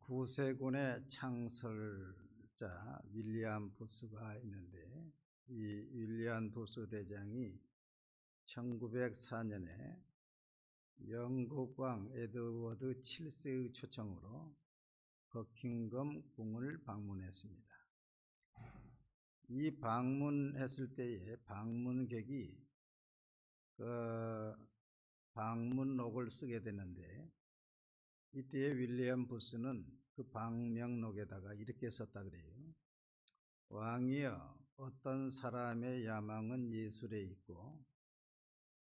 구세군의 창설자 윌리엄 부스가 있는데, 이 윌리엄 부스 대장이 1904년에 영국 왕 에드워드 7세의 초청으로 버킹엄 궁을 방문했습니다. 이 방문했을 때에 방문객이 방문록을 쓰게 되는데, 이때에 윌리엄 부스는 그 방명록에다가 이렇게 썼다 그래요. 왕이여, 어떤 사람의 야망은 예술에 있고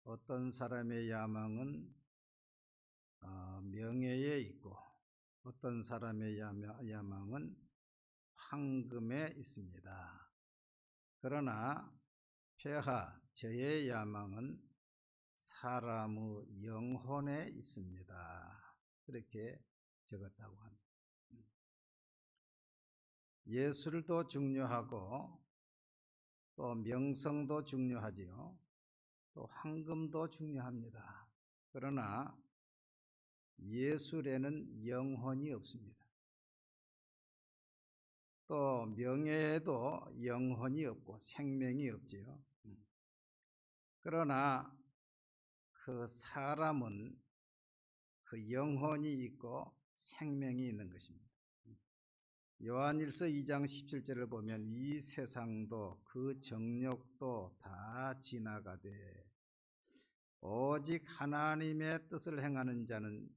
어떤 사람의 야망은 명예에 있고 어떤 사람의 야망은 황금에 있습니다. 그러나 폐하, 저의 야망은 사람의 영혼에 있습니다. 그렇게 적었다고 합니다. 예술도 중요하고 또 명성도 중요하지요. 또 황금도 중요합니다. 그러나 예술에는 영혼이 없습니다. 또 명예에도 영혼이 없고 생명이 없지요. 그러나 그 사람은 그 영혼이 있고 생명이 있는 것입니다. 요한일서 2장 17절을 보면 이 세상도 그 정욕도 다 지나가되 오직 하나님의 뜻을 행하는 자는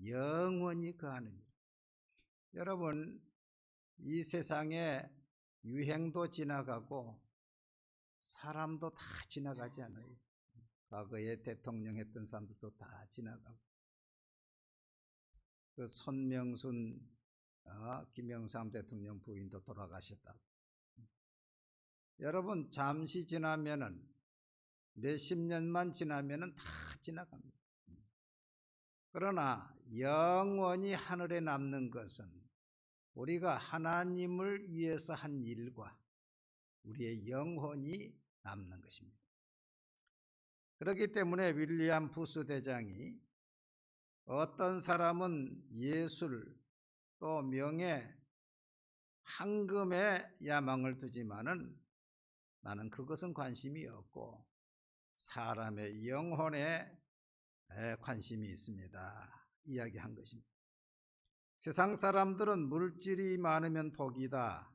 영원히 거하느니라. 여러분, 이 세상에 유행도 지나가고 사람도 다 지나가지 않아요. 과거에 대통령 했던 사람들도 다 지나가고, 그 손명순 김영삼 대통령 부인도 돌아가셨다고. 여러분, 잠시 지나면은 몇십 년만 지나면은 다 지나갑니다. 그러나 영원히 하늘에 남는 것은 우리가 하나님을 위해서 한 일과 우리의 영혼이 남는 것입니다. 그렇기 때문에 윌리엄 부스 대장이 어떤 사람은 예술 또 명예, 황금에 야망을 두지만은 나는 그것은 관심이 없고 사람의 영혼에 관심이 있습니다. 이야기한 것입니다. 세상 사람들은 물질이 많으면 복이다,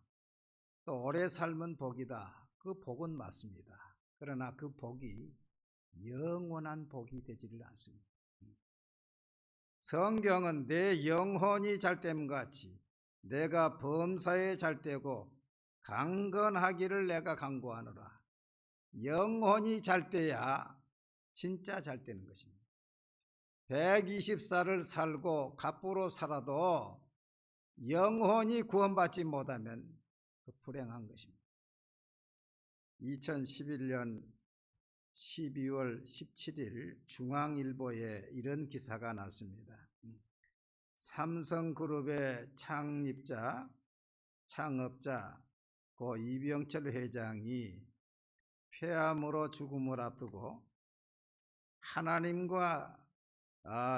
또 오래 살면 복이다. 그 복은 맞습니다. 그러나 그 복이 영원한 복이 되지를 않습니다. 성경은 내 영혼이 잘됨 같이 내가 범사에 잘되고 강건하기를 내가 간구하노라. 영혼이 잘돼야 진짜 잘되는 것입니다. 120살을 살고 갑부로 살아도 영혼이 구원받지 못하면 그 불행한 것입니다. 2011년 12월 17일 중앙일보에 이런 기사가 났습니다. 삼성그룹의 창업자 고 이병철 회장이 폐암으로 죽음을 앞두고 하나님과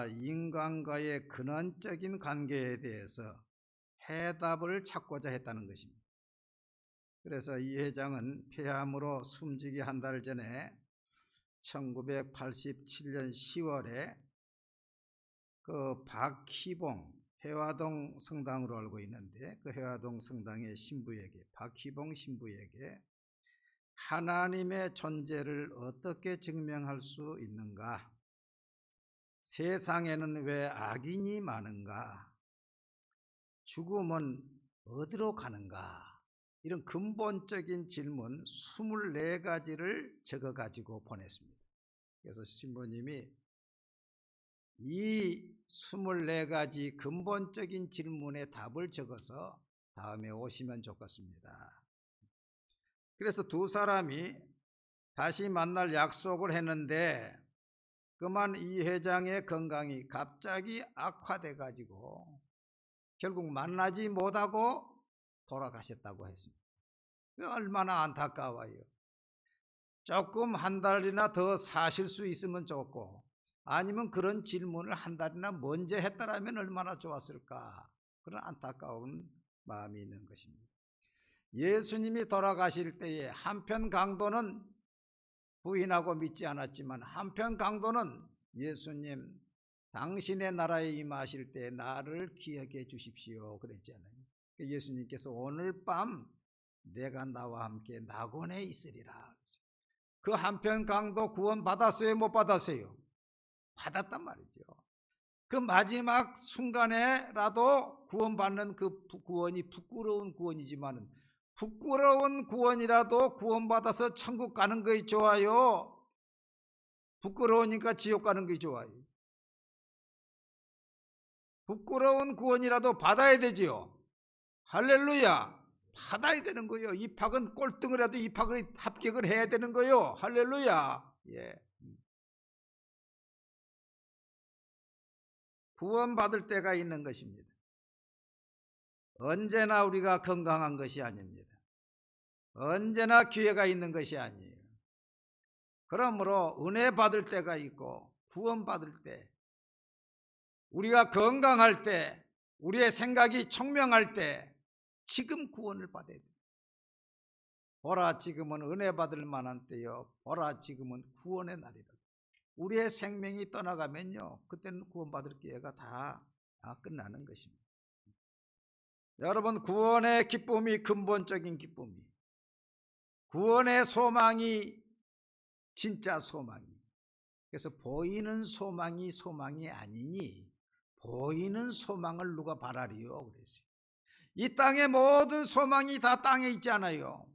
인간과의 근원적인 관계에 대해서 해답을 찾고자 했다는 것입니다. 그래서 이 회장은 폐암으로 숨지기 한 달 전에 1987년 10월에 그 박희봉 해화동 성당으로 알고 있는데, 그 해화동 성당의 신부에게, 박희봉 신부에게 하나님의 존재를 어떻게 증명할 수 있는가? 세상에는 왜 악인이 많은가? 죽음은 어디로 가는가? 이런 근본적인 질문 24가지를 적어가지고 보냈습니다. 그래서 신부님이 이 24가지 근본적인 질문에 답을 적어서 다음에 오시면 좋겠습니다. 그래서 두 사람이 다시 만날 약속을 했는데 그만 이 회장의 건강이 갑자기 악화돼 가지고 결국 만나지 못하고 돌아가셨다고 했습니다. 얼마나 안타까워요. 조금 한 달이나 더 사실 수 있으면 좋고, 아니면 그런 질문을 한 달이나 먼저 했더라면 얼마나 좋았을까. 그런 안타까운 마음이 있는 것입니다. 예수님이 돌아가실 때에 한편 강도는 부인하고 믿지 않았지만 한편 강도는 예수님 당신의 나라에 임하실 때 나를 기억해 주십시오 그랬잖아요. 예수님께서 오늘 밤 내가 나와 함께 낙원에 있으리라. 그 한편 강도 구원 받았어요? 못 받았어요? 받았단 말이죠. 그 마지막 순간에라도 구원받는 그 구원이 부끄러운 구원이지만 부끄러운 구원이라도 구원받아서 천국 가는 것이 좋아요? 부끄러우니까 지옥 가는 것이 좋아요? 부끄러운 구원이라도 받아야 되지요. 할렐루야. 받아야 되는 거예요. 입학은 꼴등이라도 입학을 합격을 해야 되는 거예요. 할렐루야. 예. 구원받을 때가 있는 것입니다. 언제나 우리가 건강한 것이 아닙니다. 언제나 기회가 있는 것이 아니에요. 그러므로 은혜 받을 때가 있고 구원받을 때, 우리가 건강할 때, 우리의 생각이 총명할 때 지금 구원을 받아야 돼요. 보라 지금은 은혜 받을 만한 때요, 보라 지금은 구원의 날이다. 우리의 생명이 떠나가면요, 그때는 구원받을 기회가 다 끝나는 것입니다. 여러분, 구원의 기쁨이 근본적인 기쁨이, 구원의 소망이 진짜 소망이. 그래서 보이는 소망이 아니니 보이는 소망을 누가 바라리요 그랬어요. 이 땅의 모든 소망이 다 땅에 있잖아요.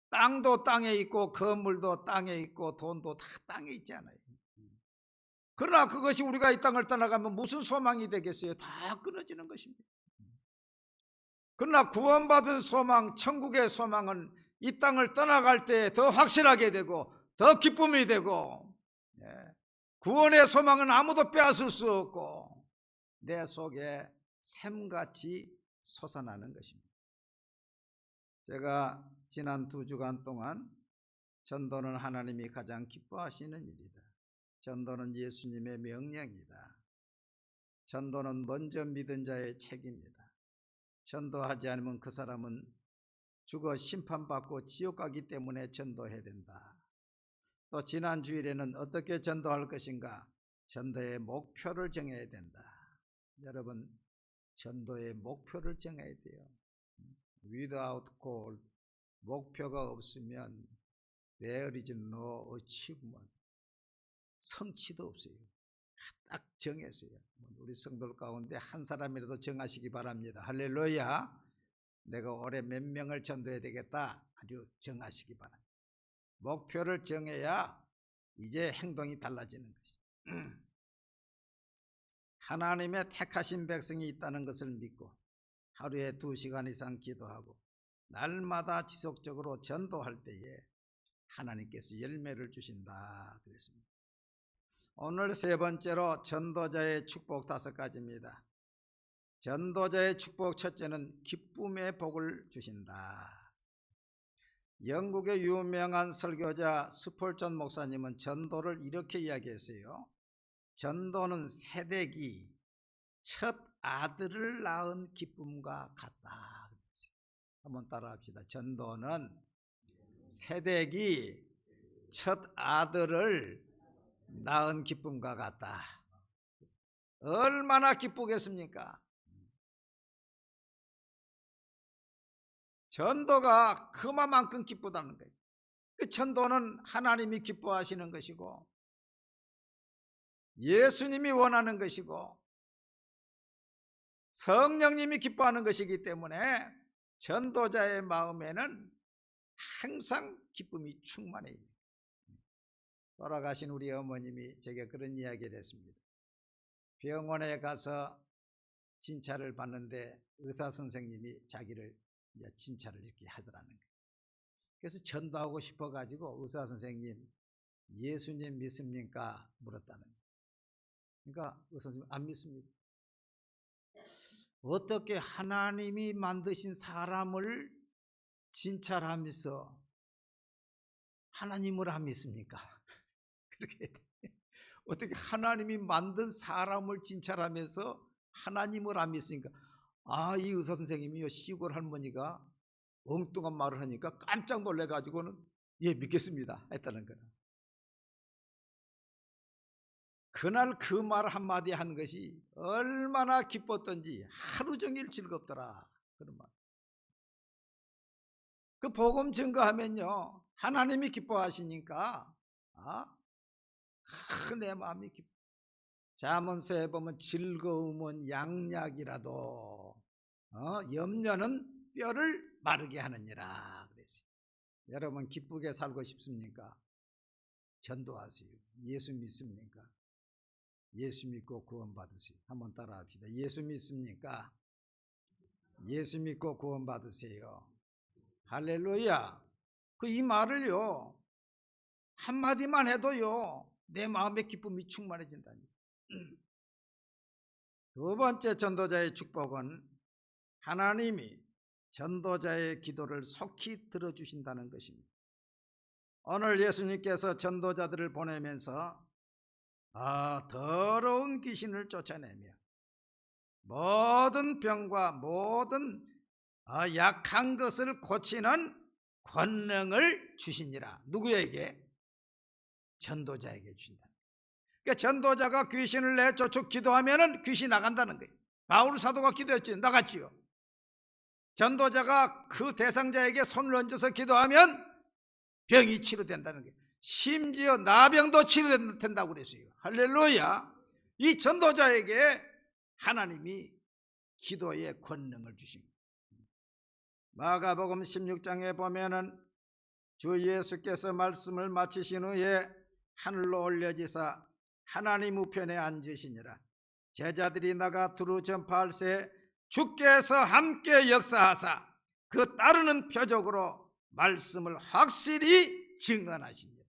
땅도 땅에 있고 건물도 땅에 있고 돈도 다 땅에 있잖아요. 그러나 그것이 우리가 이 땅을 떠나가면 무슨 소망이 되겠어요? 다 끊어지는 것입니다. 그러나 구원받은 소망, 천국의 소망은 이 땅을 떠나갈 때 더 확실하게 되고 더 기쁨이 되고, 구원의 소망은 아무도 빼앗을 수 없고 내 속에 샘같이 솟아나는 것입니다. 제가 지난 2주간 동안 전도는 하나님이 가장 기뻐하시는 일이다. 전도는 예수님의 명령이다. 전도는 먼저 믿은 자의 책임이다. 전도하지 않으면 그 사람은 죽어 심판받고 지옥 가기 때문에 전도해야 된다. 또 지난 주일에는 어떻게 전도할 것인가? 전도의 목표를 정해야 된다. 여러분, 전도의 목표를 정해야 돼요. Without goal, 목표가 없으면 there is no achievement, 성취도 없어요. 딱 정했어요. 우리 성도들 가운데 한 사람이라도 정하시기 바랍니다. 할렐루야. 내가 올해 몇 명을 전도해야 되겠다, 아주 정하시기 바랍니다. 목표를 정해야 이제 행동이 달라지는 것이죠. 하나님의 택하신 백성이 있다는 것을 믿고 하루에 2시간 이상 기도하고 날마다 지속적으로 전도할 때에 하나님께서 열매를 주신다 그랬습니다. 오늘 3번째로 전도자의 축복 5가지입니다. 전도자의 축복 첫째는 기쁨의 복을 주신다. 영국의 유명한 설교자 스폴전 목사님은 전도를 이렇게 이야기했어요. 전도는 새댁이 첫 아들을 낳은 기쁨과 같다. 한번 따라합시다. 전도는 새댁이 첫 아들을 낳은 기쁨과 같다. 얼마나 기쁘겠습니까? 전도가 그만큼 기쁘다는 거예요. 그 전도는 하나님이 기뻐하시는 것이고 예수님이 원하는 것이고 성령님이 기뻐하는 것이기 때문에 전도자의 마음에는 항상 기쁨이 충만해요. 돌아가신 우리 어머님이 제게 그런 이야기를 했습니다. 병원에 가서 진찰을 받는데 의사 선생님이 자기를 이제 진찰을 이렇게 하더라는 거예요. 그래서 전도하고 싶어가지고 의사 선생님, 예수님 믿습니까? 물었다는 거예요. 그러니까 의사 선생님 안 믿습니다. 어떻게 하나님이 만드신 사람을 진찰하면서 하나님을 안 믿습니까? 그렇게 어떻게 하나님이 만든 사람을 진찰하면서 하나님을 안 믿으니까 이 의사 선생님이요 시골 할머니가 엉뚱한 말을 하니까 깜짝 놀래가지고는 예 믿겠습니다 했다는 거야. 그날 그 말 한마디 한 것이 얼마나 기뻤던지 하루 종일 즐겁더라 그런 말. 그 복음 증거하면요 하나님이 기뻐하시니까 내 마음이 기뻐. 잠언서에 보면 즐거움은 양약이라도 염려는 뼈를 마르게 하느니라 그랬어요. 여러분 기쁘게 살고 싶습니까? 전도하세요. 예수 믿습니까? 예수 믿고 구원받으세요. 한번 따라합시다. 예수 믿습니까? 예수 믿고 구원받으세요. 할렐루야. 이 말을요 한마디만 해도요 내 마음의 기쁨이 충만해진다니. 두 번째 전도자의 축복은 하나님이 전도자의 기도를 속히 들어주신다는 것입니다. 오늘 예수님께서 전도자들을 보내면서 더러운 귀신을 쫓아내며 모든 병과 모든 약한 것을 고치는 권능을 주시니라. 누구에게? 전도자에게 주신다. 그러니까 전도자가 귀신을 내쫓고 기도하면 귀신이 나간다는 거예요. 바울 사도가 기도했죠. 나갔지요. 전도자가 그 대상자에게 손을 얹어서 기도하면 병이 치료된다는 거예요. 심지어 나병도 치료된다고 그랬어요. 할렐루야. 이 전도자에게 하나님이 기도의 권능을 주신 거예요. 마가복음 16장에 보면은 주 예수께서 말씀을 마치신 후에 하늘로 올려지사 하나님 우편에 앉으시니라. 제자들이 나가 두루 전파할세 주께서 함께 역사하사 그 따르는 표적으로 말씀을 확실히 증언하시니라.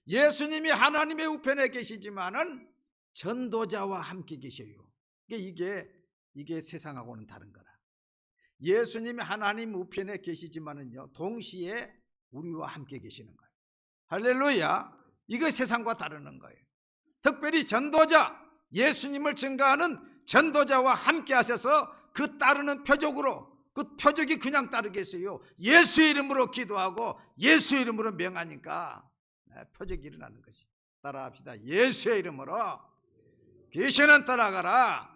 예수님이 하나님의 우편에 계시지만은 전도자와 함께 계셔요. 이게 세상하고는 다른 거라. 예수님이 하나님 우편에 계시지만은요 동시에 우리와 함께 계시는 거예요. 할렐루야. 이거 세상과 다르는 거예요. 특별히 전도자, 예수님을 증거하는 전도자와 함께 하셔서 그 따르는 표적으로, 그 표적이 그냥 따르겠어요. 예수 이름으로 기도하고 예수 이름으로 명하니까 표적이 일어나는 것이. 따라합시다. 예수의 이름으로 귀신은 떠나가라.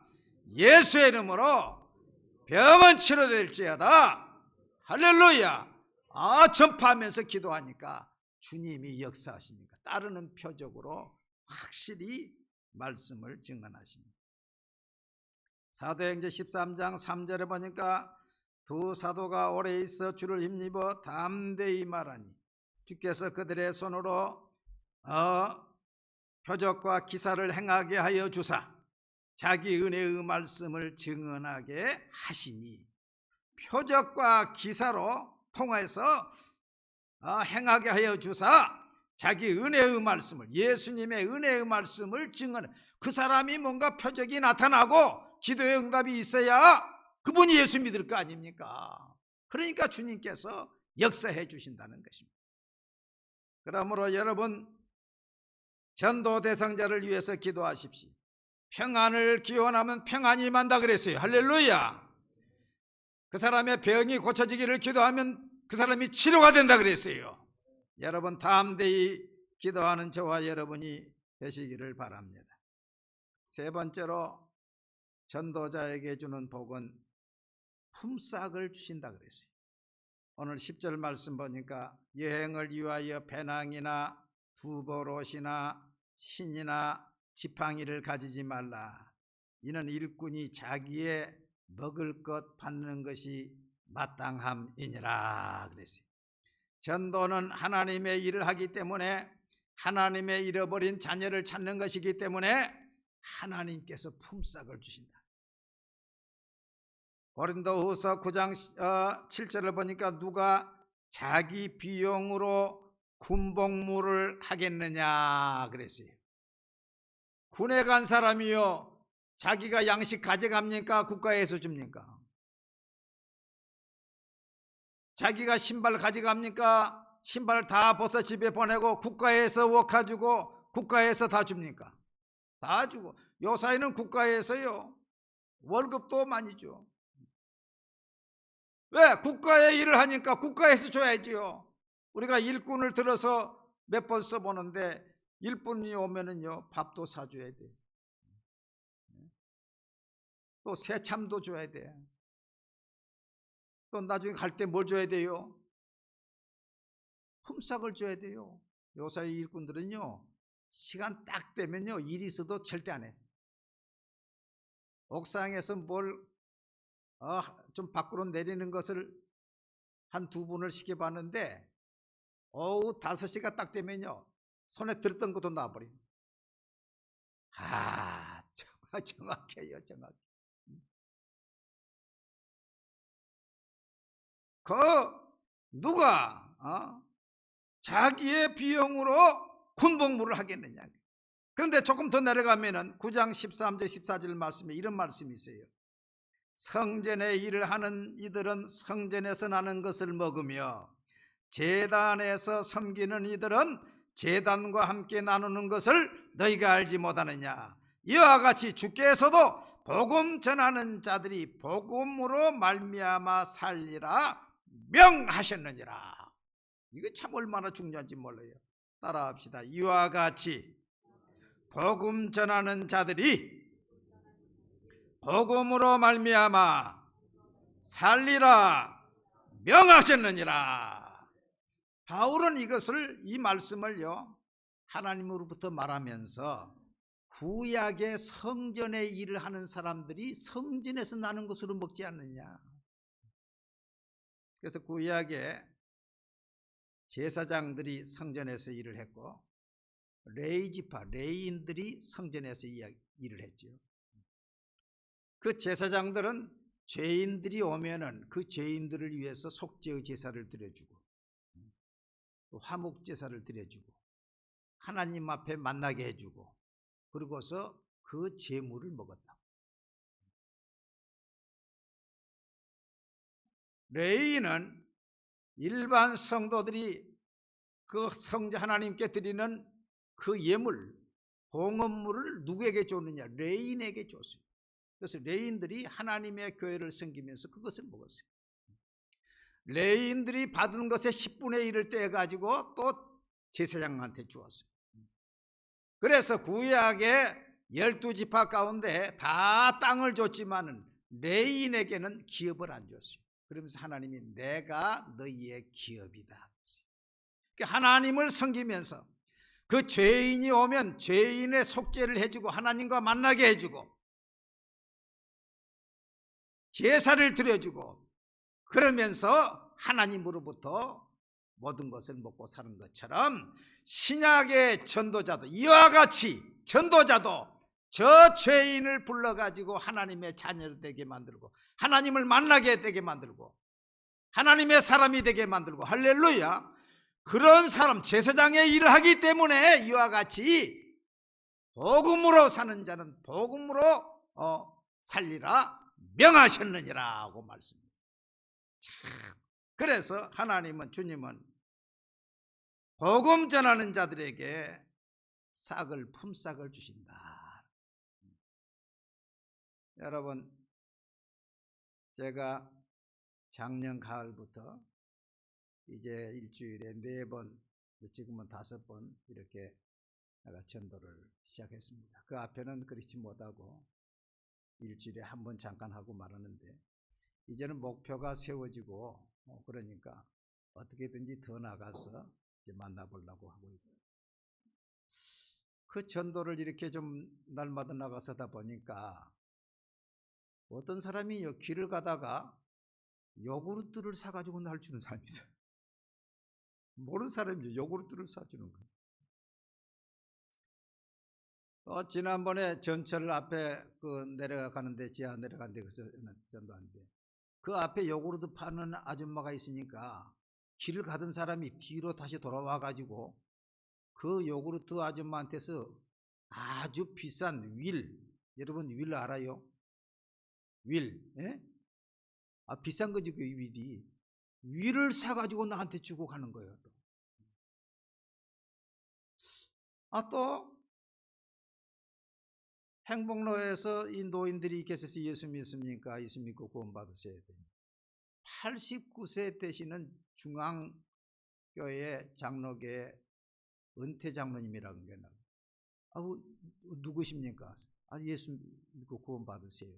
예수의 이름으로 병은 치료될지어다. 할렐루야. 전파하면서 기도하니까 주님이 역사하시니까 따르는 표적으로 확실히 말씀을 증언하십니다. 사도행전 13장 3절에 보니까 두 사도가 오래 있어 주를 힘입어 담대히 말하니 주께서 그들의 손으로 표적과 기사를 행하게 하여 주사 자기 은혜의 말씀을 증언하게 하시니, 표적과 기사로 통해서 행하게 하여 주사 자기 은혜의 말씀을, 예수님의 은혜의 말씀을 증언해. 그 사람이 뭔가 표적이 나타나고 기도의 응답이 있어야 그분이 예수 믿을 거 아닙니까? 그러니까 주님께서 역사해 주신다는 것입니다. 그러므로 여러분 전도 대상자를 위해서 기도하십시오. 평안을 기원하면 평안이 임한다 그랬어요. 할렐루야. 그 사람의 병이 고쳐지기를 기도하면 그 사람이 치료가 된다 그랬어요. 여러분 담대히 기도하는 저와 여러분이 되시기를 바랍니다. 세 번째로 전도자에게 주는 복은 품삯을 주신다 그랬어요. 오늘 10절 말씀 보니까 여행을 위하여 배낭이나 두보롯이나 신이나 지팡이를 가지지 말라. 이는 일꾼이 자기의 먹을 것 받는 것이 마땅함이니라 그랬어요. 전도는 하나님의 일을 하기 때문에, 하나님의 잃어버린 자녀를 찾는 것이기 때문에 하나님께서 품삯을 주신다. 고린도후서 9장 7절을 보니까 누가 자기 비용으로 군복무를 하겠느냐 그랬어요. 군에 간 사람이요 자기가 양식 가져갑니까? 국가에서 줍니까? 자기가 신발 가져갑니까? 신발 다 벗어 집에 보내고 국가에서 워카주고 국가에서 다 줍니까? 다 주고. 요사이는 국가에서요 월급도 많이 줘. 왜? 국가의 일을 하니까 국가에서 줘야지요. 우리가 일꾼을 들어서 몇 번 써보는데 일꾼이 오면은요 밥도 사줘야 돼. 또 새참도 줘야 돼. 또 나중에 갈 때 뭘 줘야 돼요? 품삯을 줘야 돼요. 요새 일꾼들은요 시간 딱 되면요 일이 있어도 절대 안 해. 옥상에서 뭘 좀 밖으로 내리는 것을 한 두 분을 시켜봤는데 오후 5시가 딱 되면요 손에 들었던 것도 놔버려. 정확해요. 정확해. 그 누가 자기의 비용으로 군복무를 하겠느냐. 그런데 조금 더 내려가면은 9장 13절 14절 말씀에 이런 말씀이 있어요. 성전의 일을 하는 이들은 성전에서 나는 것을 먹으며 제단에서 섬기는 이들은 제단과 함께 나누는 것을 너희가 알지 못하느냐. 이와 같이 주께서도 복음 전하는 자들이 복음으로 말미암아 살리라 명하셨느니라. 이거 참 얼마나 중요한지 몰라요. 따라합시다. 이와 같이 복음 전하는 자들이 복음으로 말미암아 살리라 명하셨느니라. 바울은 이 말씀을요 하나님으로부터 말하면서 구약의 성전의 일을 하는 사람들이 성전에서 나는 것으로 먹지 않느냐. 그래서 구약의 제사장들이 성전에서 일을 했고 레위지파 레위인들이 성전에서 일을 했죠. 그 제사장들은 죄인들이 오면은 그 죄인들을 위해서 속죄의 제사를 드려주고 화목 제사를 드려주고 하나님 앞에 만나게 해주고 그리고서 그 제물을 먹었다. 레위인은 일반 성도들이 그 성자 하나님께 드리는 그 예물 봉헌물을 누구에게 줬느냐? 레위인에게 줬습니다. 그래서 레위인들이 하나님의 교회를 섬기면서 그것을 먹었어요. 레위인들이 받은 것의 10분의 1을 떼가지고 또 제사장한테 주었어요. 그래서 구약의 12지파 가운데 다 땅을 줬지만 레위인에게는 기업을 안 줬어요. 그러면서 하나님이 내가 너희의 기업이다. 하나님을 섬기면서 그 죄인이 오면 죄인의 속죄를 해주고 하나님과 만나게 해주고 제사를 드려주고 그러면서 하나님으로부터 모든 것을 먹고 사는 것처럼 신약의 전도자도 이와 같이 전도자도 저 죄인을 불러가지고 하나님의 자녀 되게 만들고 하나님을 만나게 되게 만들고 하나님의 사람이 되게 만들고 할렐루야. 그런 사람 제사장의 일을 하기 때문에 이와 같이 복음으로 사는 자는 복음으로 살리라 명하셨느니라고 말씀합니다. 그래서 하나님은 주님은 복음 전하는 자들에게 품삯을 주신다. 여러분 제가 작년 가을부터 이제 일주일에 4번 지금은 5번 이렇게 내가 전도를 시작했습니다. 그 앞에는 그렇지 못하고 일주일에 한 번 잠깐 하고 말하는데 이제는 목표가 세워지고 그러니까 어떻게든지 더 나가서 이제 만나보려고 하고 있고요. 그 전도를 이렇게 좀 날마다 나가서 하다 보니까 어떤 사람이 길을 가다가 요구르트를 사가지고 날 주는 사람이 있어요. 모르는 사람이 요구르트를 사주는 거예요. 지난번에 전철 앞에 내려가는데 지하 내려가는데 그래서 전도하는데 그 앞에 요구르트 파는 아줌마가 있으니까 길을 가던 사람이 뒤로 다시 돌아와 가지고 그 요구르트 아줌마한테서 아주 비싼 여러분 윌 알아요? 예? 비싼 거지 그 윌을 사가지고 나한테 주고 가는 거예요. 또 행복로에서 이 노인들이 계셔서 예수 믿습니까? 예수 믿고 구원받으셔야 됩니다. 89세 되시는 중앙교회 장로계 은퇴 장로님이라는 게 나와요. 누구십니까? 아니, 예수 믿고 구원받으세요.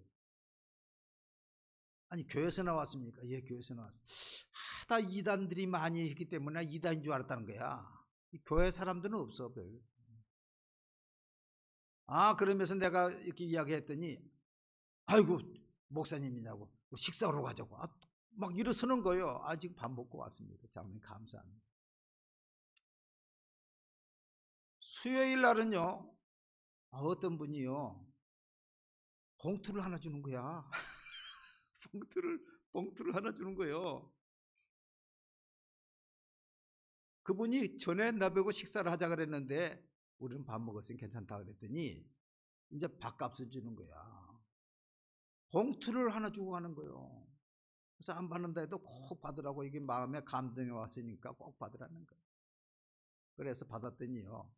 아니, 교회에서 나왔습니까? 예, 교회에서 나왔어요. 다 이단들이 많이 했기 때문에 이단인 줄 알았다는 거야. 교회 사람들은 없어, 별. 그러면서 내가 이렇게 이야기했더니, 아이고, 목사님이냐고, 식사하러 가자고. 막 일어서는 거예요. 아직 밥 먹고 왔습니다. 장로님, 감사합니다. 수요일 날은요, 어떤 분이요, 봉투를 하나 주는 거야. 봉투를 하나 주는 거예요. 그분이 전에 나보고 식사를 하자 그랬는데 우리는 밥 먹었으니 괜찮다 그랬더니 이제 밥값을 주는 거야. 봉투를 하나 주고 가는 거예요. 그래서 안 받는다 해도 꼭 받으라고, 이게 마음에 감동이 왔으니까 꼭 받으라는 거예요. 그래서 받았더니요,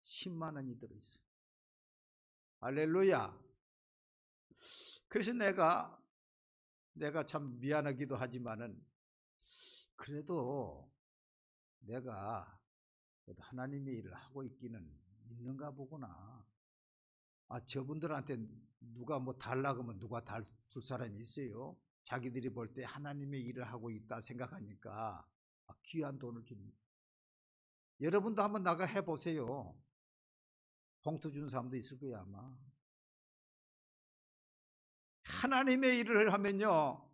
10만 원이 들어있어요. 할렐루야. 그래서 내가 참 미안하기도 하지만은, 그래도 내가 하나님의 일을 하고 있는가 보구나. 저분들한테 누가 뭐 달라 그러면 누가 줄 사람이 있어요? 자기들이 볼 때 하나님의 일을 하고 있다 생각하니까 귀한 돈을 줍니다. 여러분도 한번 나가 해보세요. 봉투 준 사람도 있을 거야, 아마. 하나님의 일을 하면요,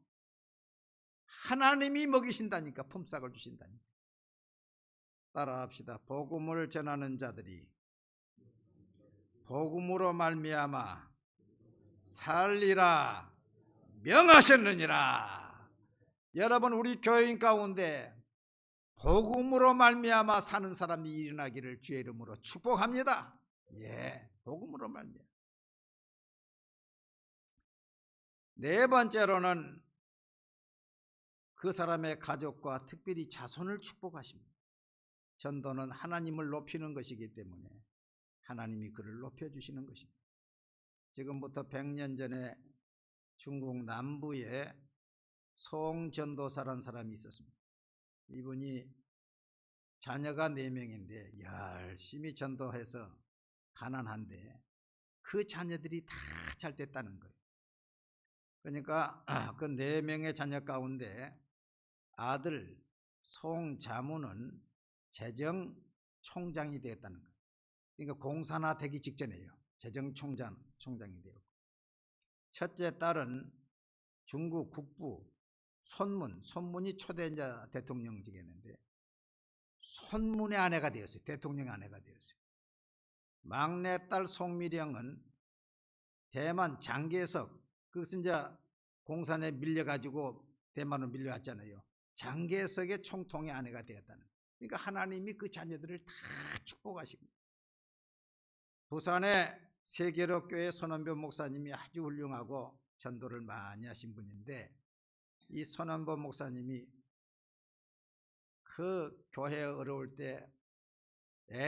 하나님이 먹이신다니까, 품삯을 주신다니까. 따라합시다. 복음을 전하는 자들이 복음으로 말미암아 살리라 명하셨느니라. 여러분, 우리 교인 가운데 복음으로 말미암아 사는 사람이 일어나기를 주의 이름으로 축복합니다. 예, 복음으로 말미암아. 네 번째로는 그 사람의 가족과 특별히 자손을 축복하십니다. 전도는 하나님을 높이는 것이기 때문에 하나님이 그를 높여주시는 것입니다. 지금부터 100년 전에 중국 남부에 송전도사라는 사람이 있었습니다. 이분이 자녀가 4명인데 열심히 전도해서 가난한데 그 자녀들이 다 잘 됐다는 거예요. 그러니까 그 4명의 자녀 가운데 아들 송자무는 재정총장이 되었다는 거예요. 그러니까 공산화 되기 직전이에요. 재정총장이 되었고, 첫째 딸은 중국 국부 손문이 초대자 대통령직이었는데 손문의 아내가 되었어요. 대통령의 아내가 되었어요. 막내딸 송미령은 대만 장개석, 그것은 이제 공산에 밀려가지고 대만으로 밀려왔잖아요. 장개석의 총통의 아내가 되었다는 거예요. 그러니까 하나님이 그 자녀들을 다 축복하십니다. 부산의 세계로교회 손원보 목사님이 아주 훌륭하고 전도를 많이 하신 분인데, 이 손원보 목사님이 그 교회 어려울 때